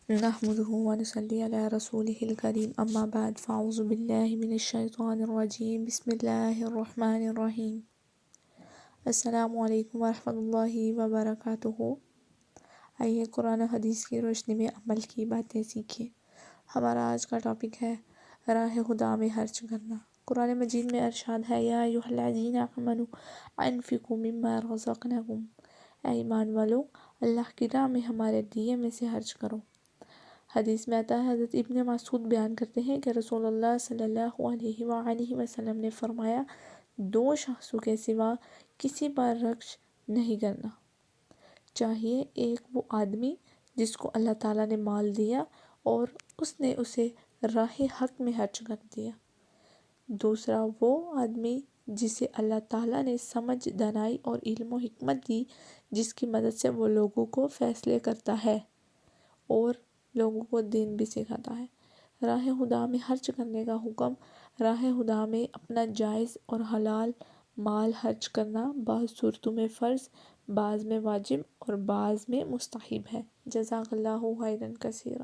نحمده ونصلي علی رسولہ الکریم اما بعد فاعوذ باللہ من الشیطان الرجیم بسم اللہ الرحمن الرحیم السلام علیکم ورحمۃ اللہ وبرکاتہ۔ آئیے قرآن و حدیث کی روشنی میں عمل کی باتیں سیکھیں۔ ہمارا آج کا ٹاپک ہے راہ خدا میں خرچ کرنا۔ قرآن مجید میں ارشاد ہے یا ایھا الذین آمنوا انفقوا مما رزقناکم، اے ایمان والو اللہ کی راہ میں ہمارے دیے میں سے خرچ کرو۔ حدیث میں آتا ہے، حضرت ابن مسعود بیان کرتے ہیں کہ رسول اللہ صلی اللہ علیہ وآلہ وسلم نے فرمایا، دو شخصوں کے سوا کسی پر خرچ نہیں کرنا چاہیے، ایک وہ آدمی جس کو اللہ تعالیٰ نے مال دیا اور اس نے اسے راہ حق میں خرچ کر دیا، دوسرا وہ آدمی جسے اللہ تعالیٰ نے سمجھ، دانائی اور علم و حکمت دی، جس کی مدد سے وہ لوگوں کو فیصلے کرتا ہے اور لوگوں کو دین بھی سکھاتا ہے۔ راہ خدا میں خرچ کرنے کا حکم، راہ خدا میں اپنا جائز اور حلال مال خرچ کرنا بعض صورتوں میں فرض، بعض میں واجب اور بعض میں مستحب ہے۔ جزاک اللہ خیرا کثیرا۔